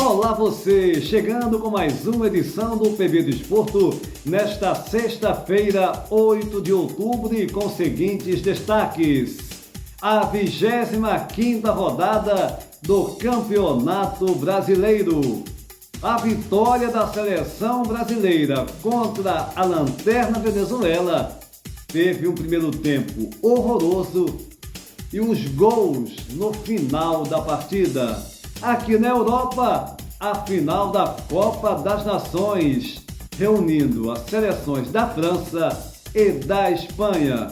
Olá você, chegando com mais uma edição do PB do Esporto, nesta sexta-feira, 8 de outubro, e com os seguintes destaques. A 25ª rodada do Campeonato Brasileiro. A vitória da seleção brasileira contra a Lanterna Venezuela teve um primeiro tempo horroroso e os gols no final da partida. Aqui na Europa, a final da Copa das Nações, reunindo as seleções da França e da Espanha.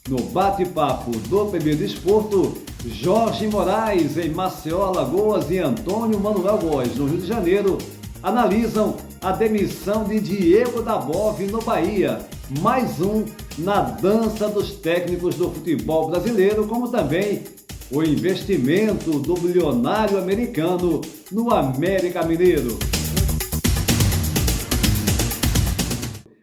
No bate-papo do PB do Esporto, Jorge Moraes em Maceió, Alagoas e Antônio Manuel Góes, no Rio de Janeiro, analisam a demissão de Diego Dabove no Bahia, mais um na dança dos técnicos do futebol brasileiro, como também o investimento do bilionário americano no América Mineiro.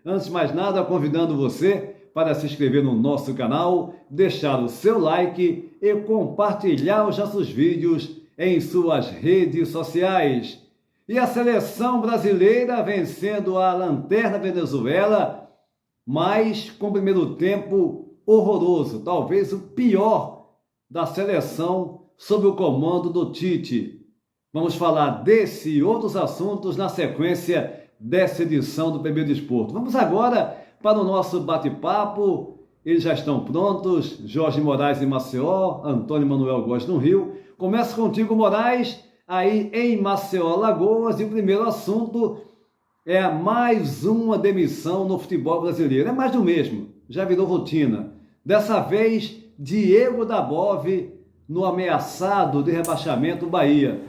Antes de mais nada, convidando você para se inscrever no nosso canal, deixar o seu like e compartilhar os nossos vídeos em suas redes sociais. E a seleção brasileira vencendo a Lanterna Venezuela, mas com o primeiro tempo horroroso, talvez o pior da seleção sob o comando do Tite. Vamos falar desse e outros assuntos na sequência dessa edição do PB do Esporto. Vamos agora para o nosso bate-papo. Eles já estão prontos, Jorge Moraes em Maceió, Antônio Manuel Góes no Rio. Começo contigo, Moraes, aí em Maceió, Alagoas, e o primeiro assunto é mais uma demissão no futebol brasileiro. É mais do mesmo, já virou rotina. Dessa vez, Diego Dabove no ameaçado de rebaixamento Bahia.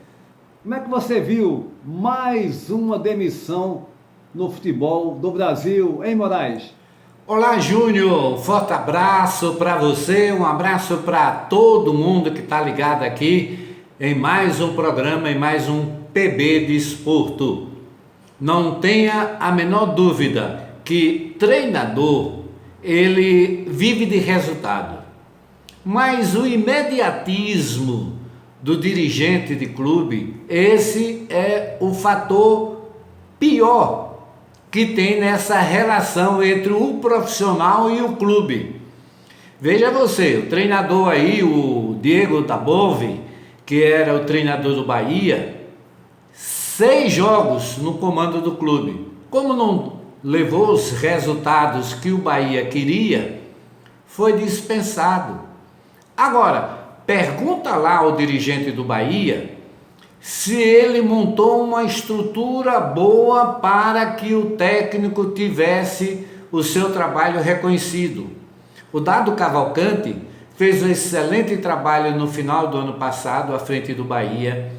Como é que você viu mais uma demissão no futebol do Brasil, hein, Moraes? Olá, Júnior, forte abraço para você, um abraço para todo mundo que está ligado aqui em mais um programa, em mais um PB de Esporto. Não tenha a menor dúvida que treinador, ele vive de resultado. Mas o imediatismo do dirigente de clube, esse é o fator pior que tem nessa relação entre o profissional e o clube. Veja você, o treinador aí, o Diego Dabove, que era o treinador do Bahia, 6 jogos no comando do clube. Como não levou os resultados que o Bahia queria, foi dispensado. Agora, pergunta lá ao dirigente do Bahia se ele montou uma estrutura boa para que o técnico tivesse o seu trabalho reconhecido. O Dado Cavalcante fez um excelente trabalho no final do ano passado à frente do Bahia.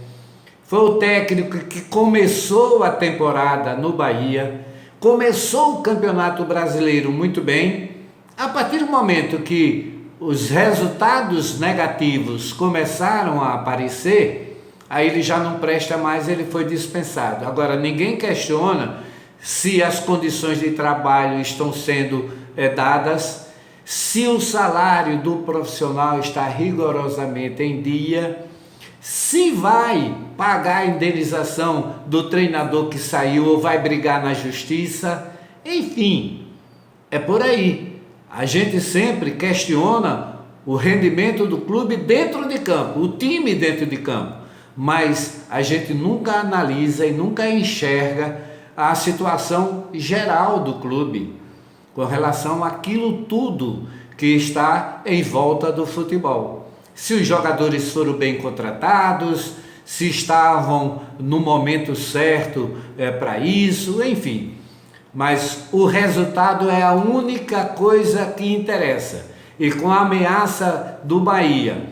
Foi o técnico que começou a temporada no Bahia, começou o Campeonato Brasileiro muito bem. A partir do momento que os resultados negativos começaram a aparecer, aí ele já não presta mais, ele foi dispensado. Agora, ninguém questiona se as condições de trabalho estão sendo dadas, se o salário do profissional está rigorosamente em dia, se vai pagar a indenização do treinador que saiu ou vai brigar na justiça, enfim, é por aí. A gente sempre questiona o rendimento do clube dentro de campo, o time dentro de campo, mas a gente nunca analisa e nunca enxerga a situação geral do clube com relação àquilo tudo que está em volta do futebol. Se os jogadores foram bem contratados, se estavam no momento certo para isso, enfim. Mas o resultado é a única coisa que interessa. E com a ameaça do Bahia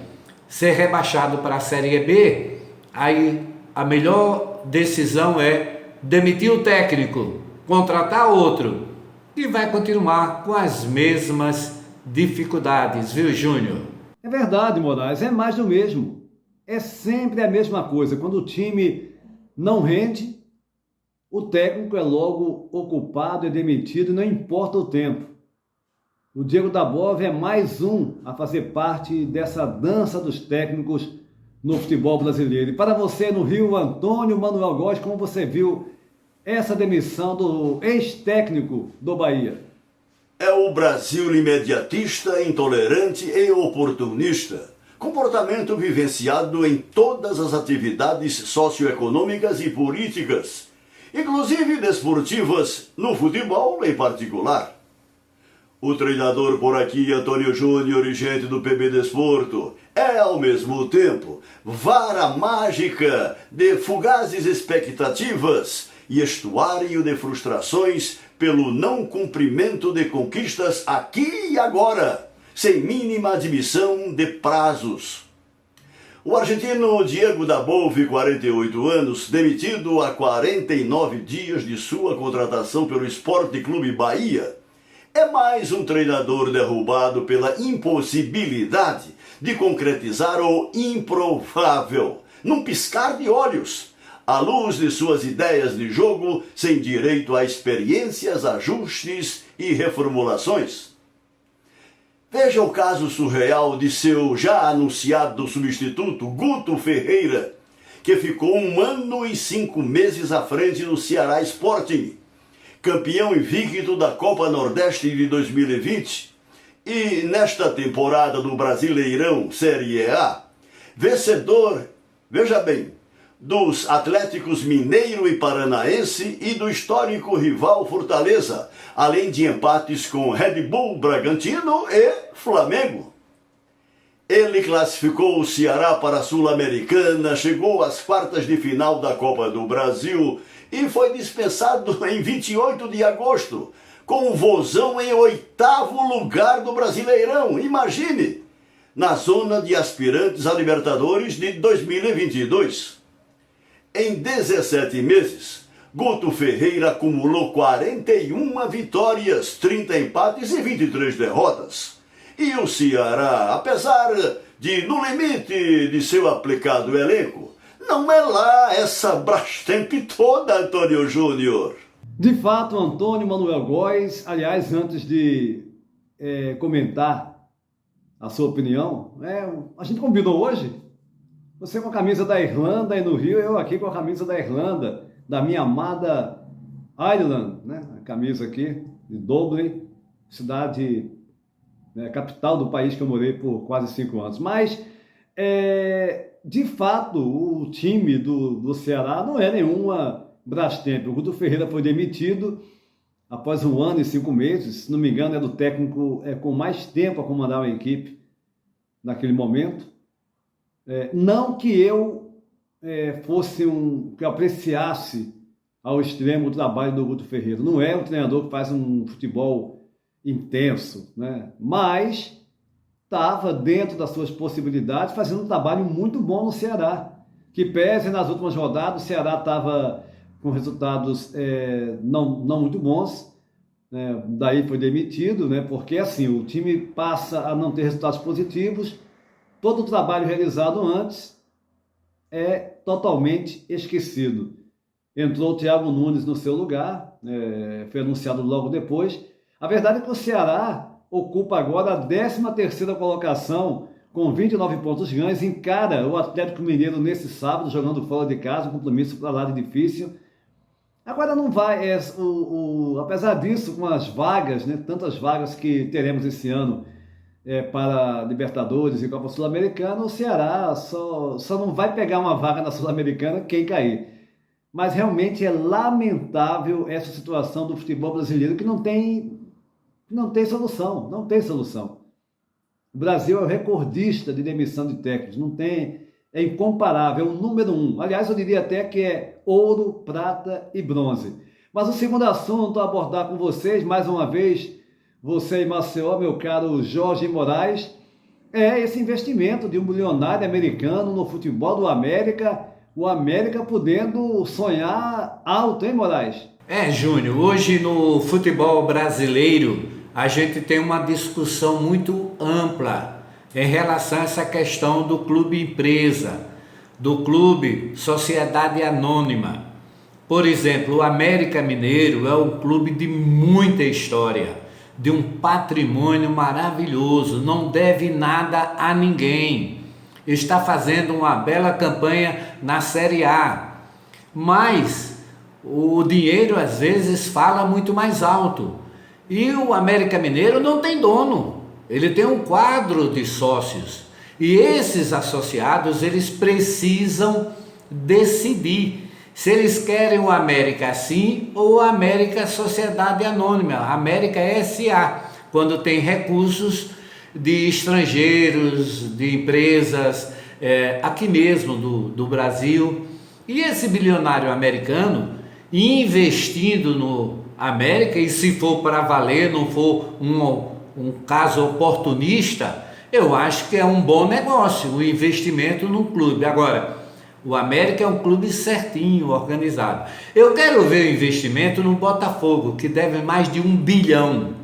ser rebaixado para a Série B, aí a melhor decisão é demitir o técnico, contratar outro, e vai continuar com as mesmas dificuldades, viu, Júnior? É verdade, Moraes, é mais do mesmo. É sempre a mesma coisa. Quando o time não rende, o técnico é logo ocupado e demitido, não importa o tempo. O Diego Dabove é mais um a fazer parte dessa dança dos técnicos no futebol brasileiro. E para você no Rio, Antônio Manuel Góes, como você viu essa demissão do ex-técnico do Bahia? É o Brasil imediatista, intolerante e oportunista. Comportamento vivenciado em todas as atividades socioeconômicas e políticas, inclusive desportivas, no futebol em particular. O treinador por aqui, Antônio Júnior, e gente do PB Desporto, é ao mesmo tempo vara mágica de fugazes expectativas e estuário de frustrações pelo não cumprimento de conquistas aqui e agora, sem mínima admissão de prazos. O argentino Diego Dabove, 48 anos, demitido há 49 dias de sua contratação pelo Esporte Clube Bahia, é mais um treinador derrubado pela impossibilidade de concretizar o improvável, num piscar de olhos, à luz de suas ideias de jogo, sem direito a experiências, ajustes e reformulações. Veja o caso surreal de seu já anunciado substituto, Guto Ferreira, que ficou 1 ano e 5 meses à frente do Ceará Sporting, campeão invicto da Copa Nordeste de 2020 e, nesta temporada do Brasileirão Série A, vencedor, veja bem, dos Atléticos Mineiro e Paranaense e do histórico rival Fortaleza, além de empates com Red Bull Bragantino e Flamengo. Ele classificou o Ceará para a Sul-Americana, chegou às quartas de final da Copa do Brasil e foi dispensado em 28 de agosto, com o Vozão em 8º lugar do Brasileirão, imagine, na zona de aspirantes a Libertadores de 2022. Em 17 meses, Guto Ferreira acumulou 41 vitórias, 30 empates e 23 derrotas. E o Ceará, apesar de, no limite de seu aplicado elenco, não é lá essa Brastemp toda, Antônio Júnior. De fato, Antônio Manuel Góes, aliás, antes de comentar a sua opinião, a gente combinou hoje, você com a camisa da Irlanda aí no Rio, eu aqui com a camisa da Irlanda, da minha amada Ireland, né? A camisa aqui de Dublin, cidade, capital do país que eu morei por quase 5 anos. Mas, de fato, o time do Ceará não é nenhuma Brastemp. O Guto Ferreira foi demitido após 1 ano e 5 meses, se não me engano, é do técnico com mais tempo a comandar uma equipe naquele momento. Não que eu que eu apreciasse ao extremo o trabalho do Guto Ferreira. Não é um treinador que faz um futebol intenso, né? Mas estava dentro das suas possibilidades, fazendo um trabalho muito bom no Ceará. Que pese nas últimas rodadas, o Ceará estava com resultados não muito bons, né? Daí foi demitido, né? Porque assim, o time passa a não ter resultados positivos, todo o trabalho realizado antes é totalmente esquecido. Entrou o Thiago Nunes no seu lugar, foi anunciado logo depois. A verdade é que o Ceará ocupa agora a 13ª colocação, com 29 pontos ganhos, encara o Atlético Mineiro nesse sábado, jogando fora de casa, um compromisso para lá de difícil. Agora não vai, apesar disso, com as vagas, né, tantas vagas que teremos esse ano para Libertadores e Copa Sul-Americana, o Ceará só não vai pegar uma vaga na Sul-Americana quem cair. Mas realmente é lamentável essa situação do futebol brasileiro, que não tem solução, não tem solução. O Brasil é o recordista de demissão de técnicos, é incomparável, é o número 1. Aliás, eu diria até que é ouro, prata e bronze. Mas o segundo assunto a abordar com vocês, mais uma vez, você em Maceió, meu caro Jorge Moraes, é esse investimento de um bilionário americano no futebol do América, o América podendo sonhar alto, hein, Moraes? Júnior, hoje no futebol brasileiro a gente tem uma discussão muito ampla em relação a essa questão do clube empresa, do clube sociedade anônima. Por exemplo, o América Mineiro é um clube de muita história, de um patrimônio maravilhoso, não deve nada a ninguém. está fazendo uma bela campanha na Série A, mas o dinheiro às vezes fala muito mais alto. E o América Mineiro não tem dono, ele tem um quadro de sócios. E esses associados, eles precisam decidir se eles querem o América assim ou o América Sociedade Anônima, América SA, quando tem recursos de estrangeiros, de empresas, aqui mesmo do Brasil. E esse bilionário americano investindo no América, e se for para valer, não for um caso oportunista, eu acho que é um bom negócio o investimento no clube. Agora, o América é um clube certinho, organizado. Eu quero ver o investimento no Botafogo, que deve mais de 1 bilhão.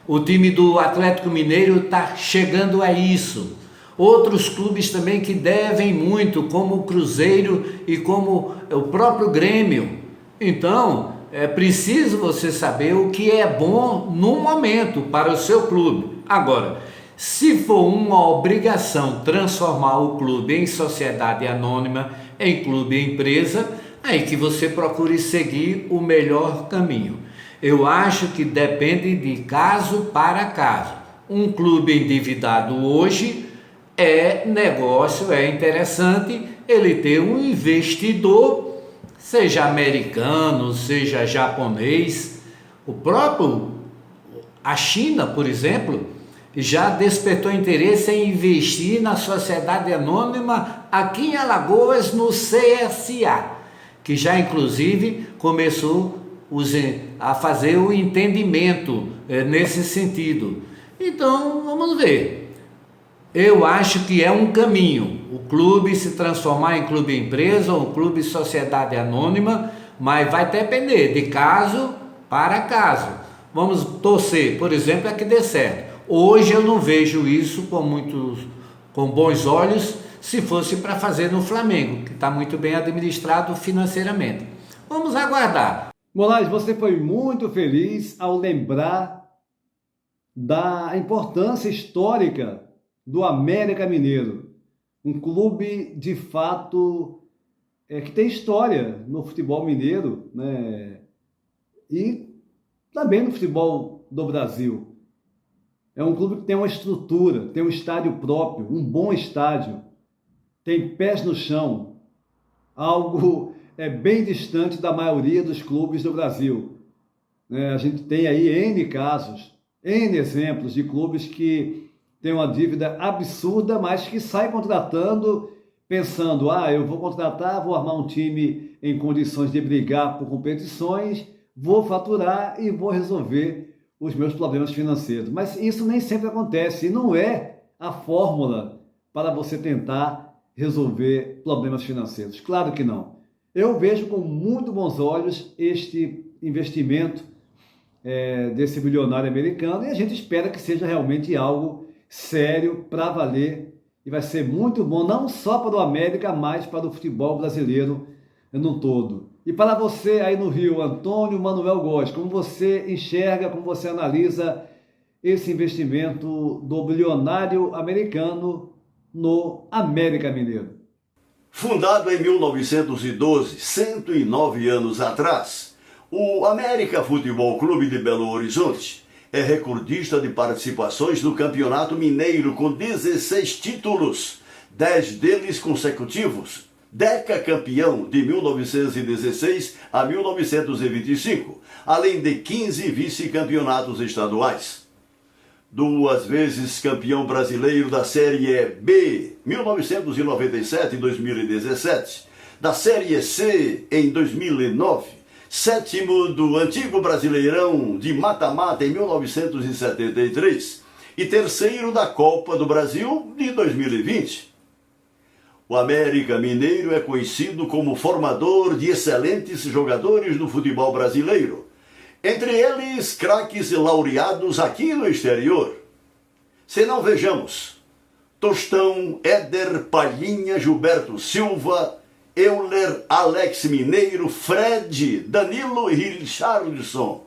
O time do Atlético Mineiro está chegando a isso. Outros clubes também que devem muito, como o Cruzeiro e como o próprio Grêmio. Então, é preciso você saber o que é bom no momento para o seu clube. Agora, se for uma obrigação transformar o clube em sociedade anônima, em clube empresa, aí que você procure seguir o melhor caminho. Eu acho que depende de caso para caso. Um clube endividado hoje é negócio, é interessante ele ter um investidor, seja americano, seja japonês. A China, por exemplo, já despertou interesse em investir na sociedade anônima aqui em Alagoas, no CSA, que já inclusive começou a fazer o entendimento nesse sentido. Então, vamos ver. Eu acho que é um caminho, o clube se transformar em clube empresa ou clube sociedade anônima, mas vai depender de caso para caso. Vamos torcer, por exemplo, que dê certo. Hoje eu não vejo isso com bons olhos, se fosse para fazer no Flamengo, que está muito bem administrado financeiramente. Vamos aguardar. Moraes, você foi muito feliz ao lembrar da importância histórica do América Mineiro, um clube de fato que tem história no futebol mineiro, né? E também no futebol do Brasil. É um clube que tem uma estrutura, tem um estádio próprio, um bom estádio, tem pés no chão, algo bem distante da maioria dos clubes do Brasil. A gente tem aí N casos, N exemplos de clubes que têm uma dívida absurda, mas que saem contratando, pensando, eu vou contratar, vou armar um time em condições de brigar por competições, vou faturar e vou resolver os meus problemas financeiros. Mas isso nem sempre acontece e não é a fórmula para você tentar resolver problemas financeiros. Claro que não. Eu vejo com muito bons olhos este investimento desse bilionário americano e a gente espera que seja realmente algo sério para valer e vai ser muito bom, não só para o América, mas para o futebol brasileiro no todo. E para você aí no Rio, Antônio Manuel Góes, como você enxerga, como você analisa esse investimento do bilionário americano no América Mineiro? Fundado em 1912, 109 anos atrás, o América Futebol Clube de Belo Horizonte é recordista de participações no Campeonato Mineiro com 16 títulos, 10 deles consecutivos, decacampeão de 1916 a 1925, além de 15 vice-campeonatos estaduais. 2 vezes campeão brasileiro da Série B, 1997 e 2017, da Série C em 2009, 7º do antigo Brasileirão de mata-mata em 1973 e 3º da Copa do Brasil de 2020. O América Mineiro é conhecido como formador de excelentes jogadores do futebol brasileiro, entre eles craques laureados aqui no exterior. Se não vejamos, Tostão, Éder, Palhinha, Gilberto Silva, Euler, Alex Mineiro, Fred, Danilo e Richarlison.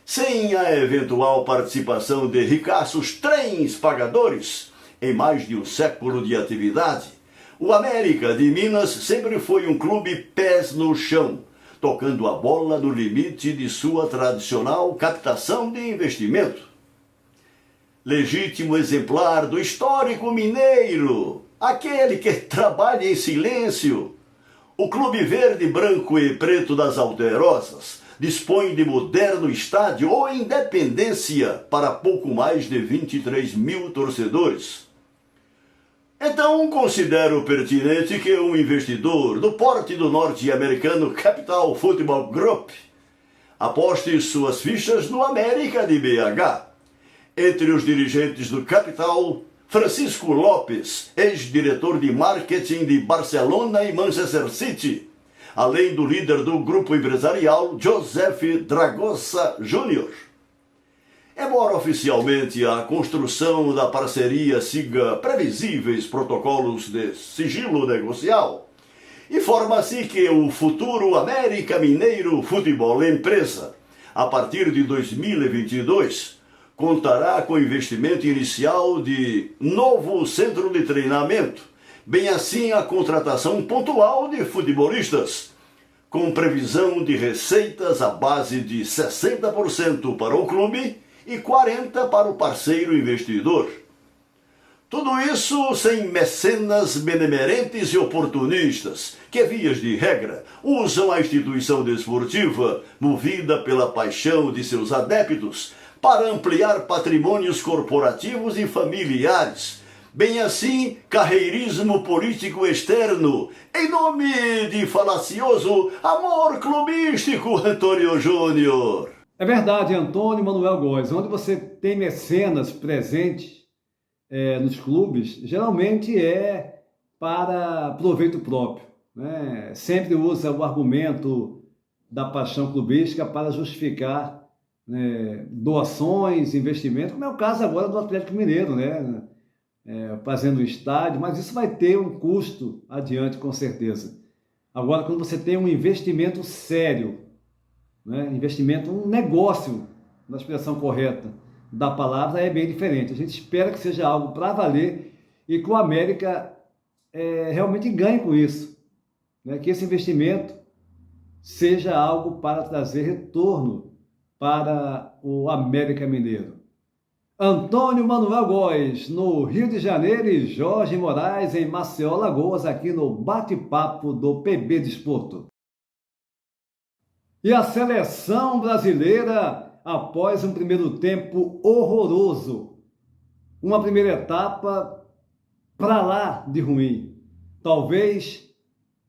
Sem a eventual participação de ricaços trens pagadores, Em mais de um século de atividade, o América de Minas sempre foi um clube pés no chão, tocando a bola no limite de sua tradicional captação de investimento. Legítimo exemplar do histórico mineiro, aquele que trabalha em silêncio. O Clube Verde, Branco e Preto das Alterosas dispõe de moderno estádio ou Independência para pouco mais de 23 mil torcedores. Então, considero pertinente que um investidor do porte do norte-americano Capital Football Group aposte suas fichas no América de BH. Entre os dirigentes do Capital, Francisco Lopes, ex-diretor de marketing de Barcelona e Manchester City, além do líder do grupo empresarial, Joseph Dragossa Júnior. Embora oficialmente a construção da parceria siga previsíveis protocolos de sigilo negocial, informa-se que o futuro América Mineiro Futebol Empresa, a partir de 2022, contará com investimento inicial de novo centro de treinamento, bem assim a contratação pontual de futebolistas, com previsão de receitas à base de 60% para o clube e 40% para o parceiro investidor. Tudo isso sem mecenas benemerentes e oportunistas, que, vias de regra, usam a instituição desportiva, movida pela paixão de seus adeptos, para ampliar patrimônios corporativos e familiares, bem assim carreirismo político externo, em nome de falacioso amor clubístico, Antônio Júnior. É verdade, Antônio Manuel Góes, onde você tem mecenas presentes nos clubes, geralmente é para proveito próprio, né? Sempre usa o argumento da paixão clubística para justificar doações, investimentos, como é o caso agora do Atlético Mineiro, né? Fazendo estádio, mas isso vai ter um custo adiante, com certeza. Agora, quando você tem um investimento sério, né? Investimento, um negócio, na expressão correta da palavra, é bem diferente. A gente espera que seja algo para valer e que o América realmente ganhe com isso, né? Que esse investimento seja algo para trazer retorno para o América Mineiro. Antônio Manuel Góes, no Rio de Janeiro, e Jorge Moraes, em Maceió, Alagoas, aqui no Bate-Papo do PB Desporto. E a seleção brasileira, após um primeiro tempo horroroso, uma primeira etapa para lá de ruim, talvez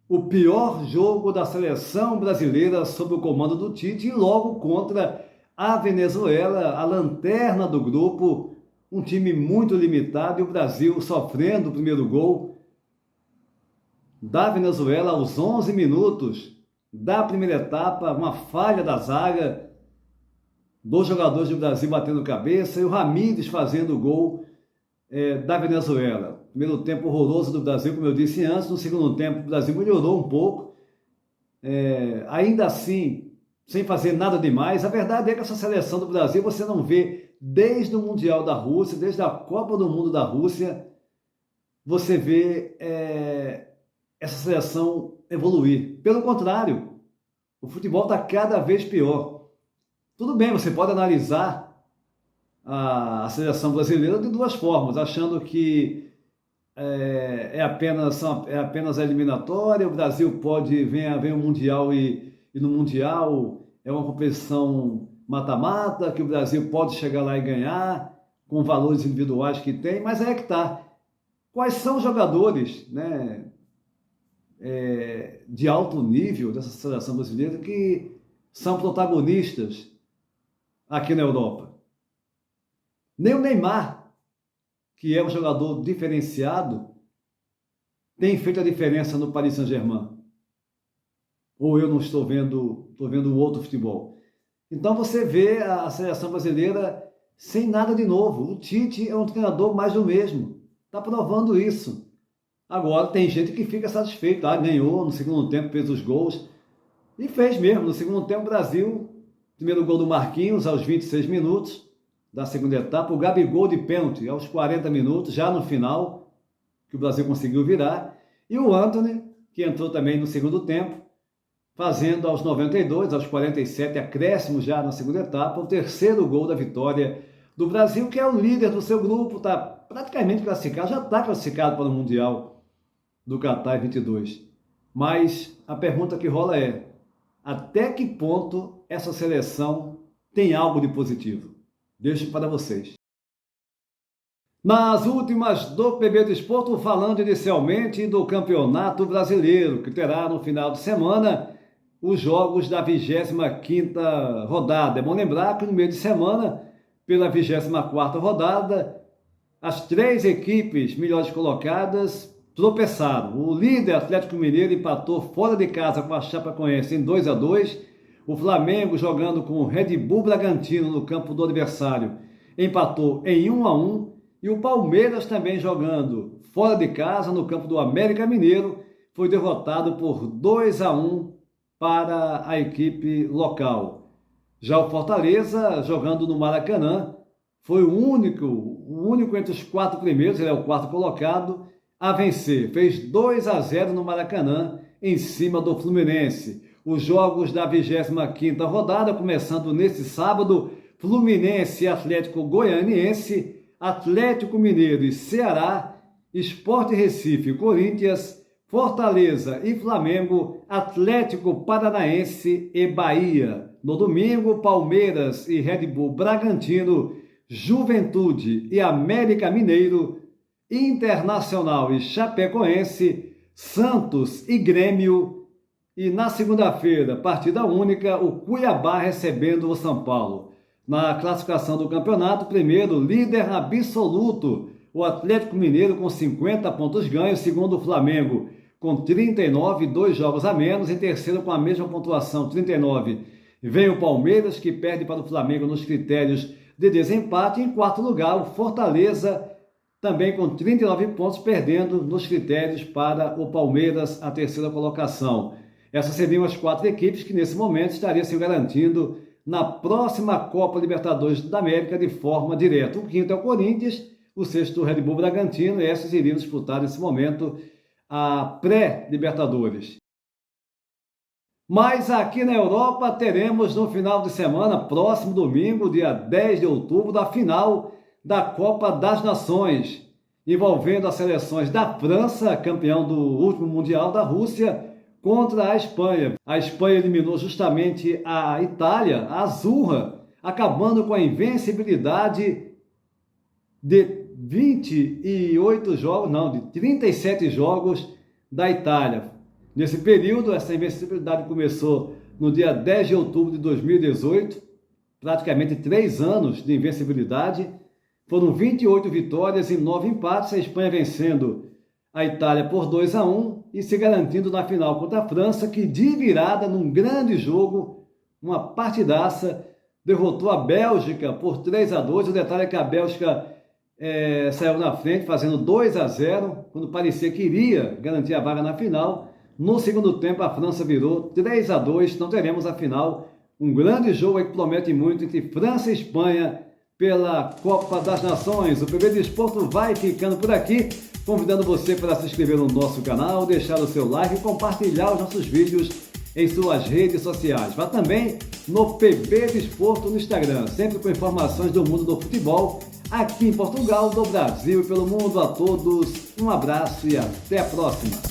o pior jogo da seleção brasileira sob o comando do Tite, e logo contra a Venezuela, a lanterna do grupo, um time muito limitado, e o Brasil sofrendo o primeiro gol da Venezuela aos 11 minutos da primeira etapa, uma falha da zaga, dois jogadores do Brasil batendo cabeça e o Ramírez fazendo o gol da Venezuela. Primeiro tempo horroroso do Brasil, como eu disse antes. No segundo tempo o Brasil melhorou um pouco, ainda assim sem fazer nada demais. A verdade é que essa seleção do Brasil você não vê desde o Mundial da Rússia, desde a Copa do Mundo da Rússia, você vê essa seleção evoluir. Pelo contrário, o futebol está cada vez pior. Tudo bem, você pode analisar a seleção brasileira de duas formas, achando que é apenas a eliminatória, o Brasil pode vem um Mundial e no Mundial é uma competição mata-mata, que o Brasil pode chegar lá e ganhar, com valores individuais que tem, mas é que está. Quais são os jogadores, né, de alto nível dessa seleção brasileira que são protagonistas aqui na Europa? Nem o Neymar, que é um jogador diferenciado, tem feito a diferença no Paris Saint-Germain. Ou eu não estou vendo outro futebol. Então você vê a seleção brasileira sem nada de novo. O Tite é um treinador mais do mesmo. Está provando isso. Agora tem gente que fica satisfeito. Ganhou no segundo tempo, fez os gols. E fez mesmo. No segundo tempo o Brasil, primeiro gol do Marquinhos aos 26 minutos. da segunda etapa, o Gabigol de pênalti aos 40 minutos, já no final, que o Brasil conseguiu virar, e o Antony, que entrou também no segundo tempo, fazendo aos 92, aos 47, acréscimo já na segunda etapa, o terceiro gol da vitória do Brasil, que é o líder do seu grupo, está praticamente classificado, já está classificado para o Mundial do Qatar 22. Mas a pergunta que rola é, até que ponto essa seleção tem algo de positivo? Deixo para vocês. Nas últimas do PB do Esporto, falando inicialmente do Campeonato Brasileiro, que terá no final de semana os jogos da 25ª rodada. É bom lembrar que no meio de semana, pela 24ª rodada, as 3 equipes melhores colocadas tropeçaram. O líder Atlético Mineiro empatou fora de casa com a Chapecoense em 2-2. O Flamengo, jogando com o Red Bull Bragantino no campo do adversário, empatou em 1-1. E o Palmeiras, também jogando fora de casa no campo do América Mineiro, foi derrotado por 2-1 para a equipe local. Já o Fortaleza, jogando no Maracanã, foi o único entre os 4 primeiros, ele é o 4º colocado, a vencer. Fez 2-0 no Maracanã, em cima do Fluminense. Os jogos da 25ª rodada, começando nesse sábado, Fluminense e Atlético Goianiense, Atlético Mineiro e Ceará, Sport Recife e Corinthians, Fortaleza e Flamengo, Atlético Paranaense e Bahia. No domingo, Palmeiras e Red Bull Bragantino, Juventude e América Mineiro, Internacional e Chapecoense, Santos e Grêmio. E na segunda-feira, partida única, o Cuiabá recebendo o São Paulo. Na classificação do campeonato, primeiro, líder absoluto, o Atlético Mineiro com 50 pontos ganhos, segundo o Flamengo com 39, 2 jogos a menos, em terceiro com a mesma pontuação, 39. Vem o Palmeiras, que perde para o Flamengo nos critérios de desempate. Em quarto lugar, o Fortaleza, também com 39 pontos, perdendo nos critérios para o Palmeiras, a terceira colocação. Essas seriam as 4 equipes que nesse momento estariam se garantindo na próxima Copa Libertadores da América de forma direta. O quinto é o Corinthians, o sexto o Red Bull Bragantino, e esses iriam disputar nesse momento a pré-Libertadores. Mas aqui na Europa teremos no final de semana, próximo domingo, dia 10 de outubro, a final da Copa das Nações, envolvendo as seleções da França, campeão do último Mundial, da Rússia, contra a Espanha. A Espanha eliminou justamente a Itália, a Azurra, acabando com a invencibilidade de 37 jogos da Itália. Nesse período, essa invencibilidade começou no dia 10 de outubro de 2018, praticamente 3 anos de invencibilidade. Foram 28 vitórias e 9 empates, a Espanha vencendo a Itália por 2-1 e se garantindo na final contra a França, que de virada, num grande jogo, uma partidaça, derrotou a Bélgica por 3-2. O detalhe é que a Bélgica saiu na frente, fazendo 2-0, quando parecia que iria garantir a vaga na final. No segundo tempo, a França virou 3-2. Então teremos a final, um grande jogo aí que promete muito entre França e Espanha pela Copa das Nações. O PB do Esporto vai ficando por aqui, convidando você para se inscrever no nosso canal, deixar o seu like e compartilhar os nossos vídeos em suas redes sociais. Vá também no PB do Esporto no Instagram, sempre com informações do mundo do futebol, aqui em Portugal, do Brasil e pelo mundo. A todos, um abraço e até a próxima.